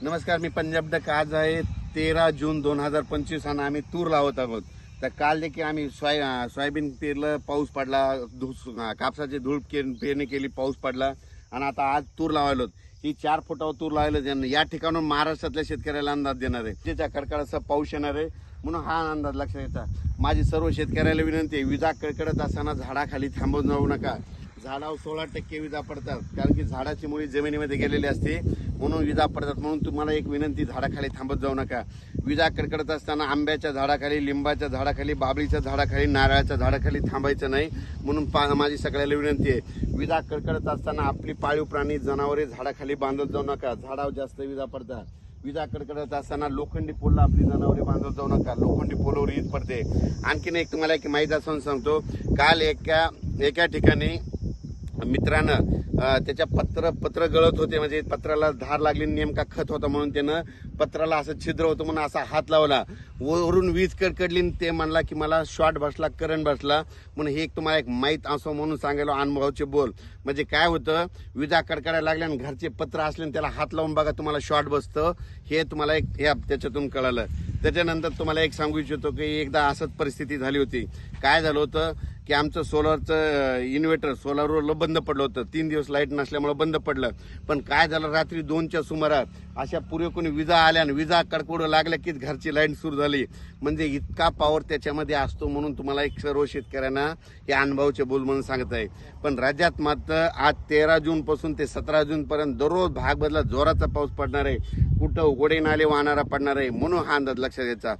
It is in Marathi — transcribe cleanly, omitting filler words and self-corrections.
नमस्कार, मी पंजाब डक. आज आहे 13 जून 2025 आणि आम्ही तूर लावत आहोत. तर काल देखील आम्ही सोयाबीन पेरलं, पाऊस पडला. कापसाची धूळ पेरणी केली, पाऊस पडला. आणि आता आज तूर लावायलो. ही 4 फुटावर तूर लावायला या ठिकाणून महाराष्ट्रातल्या शेतकऱ्याला अंदाज देणार आहे. त्याच्या कडकडाचा पाऊस येणार आहे म्हणून हा अंदाज लक्षात घ्यायचा. माझी सर्व शेतकऱ्याला विनंती आहे, विजा कडकडत असताना झाडाखाली थांबून जाऊ नका. झाडावर 16% विजा पडतात, कारण की झाडाची मुळी जमिनीमध्ये गेलेली असते म्हणून विजा पडतात. म्हणून तुम्हाला एक विनंती, झाडाखाली थांबत जाऊ नका. विजा कडकडत असताना आंब्याच्या झाडाखाली, लिंबाच्या झाडाखाली, बाबळीच्या झाडाखाली, नारळाच्या झाडाखाली थांबायचं नाही. म्हणून माझी सगळ्याला विनंती आहे, विजा कडकडत असताना आपली पाळीव प्राणी, जनावरे झाडाखाली बांधत जाऊ नका. झाडावर जास्त विजा पडतात. विजा कडकडत असताना लोखंडी पोलला आपली जनावरे बांधत जाऊ नका. लोखंडी पोलवर वीज पडते. आणखीन एक तुम्हाला एक माहिती असून सांगतो, काल एका ठिकाणी मित्रानं त्याच्या पत्र गळत होते, म्हणजे पत्राला धार लागली, नेमका खत होता म्हणून त्यानं पत्राला असं छिद्र होतं म्हणून असा हात लावला. वरून वीज कडकडली. ते म्हणला की मला शॉर्ट बसला, करंट बसला. म्हणून हे एक तुम्हाला एक माहीत असो म्हणून सांगायला, अनुभवाचे बोल. म्हणजे काय होतं, विजा कडकडायला लागल्या आणि घरचे पत्र असले त्याला हात लावून बघा, तुम्हाला शॉर्ट बसतं. हे तुम्हाला एक त्याच्यातून कळालं. त्याच्यानंतर तुम्हाला एक सांगू इच्छितो की एकदा असंच परिस्थिती झाली होती. काय झालं होतं की आमचं सोलरचं इन्व्हर्टर सोलरवर बंद पडलं होतं. 3 दिवस लाईट नसल्यामुळे बंद पडलं. पण काय झालं, रात्री 2च्या सुमारास अशा पुरेपूर विजा आल्या आणि विजा कडकडू लागल्या की घरची लाईट सुरू झाली. म्हणजे इतका पॉवर त्याच्यामध्ये असतो. म्हणून तुम्हाला एक सर्व शेतकऱ्यांना हे अनुभवाचे बोल म्हणून सांगत आहे. पण राज्यात मात्र आज 13 जून पासून ते 17 जून पर्यंत दररोज भाग बदला जोराचा पाऊस पडणार आहे. कुठं उघडे नाले वाहणारा पडणार आहे. म्हणून हा अंदाज लक्षात घ्यायचा.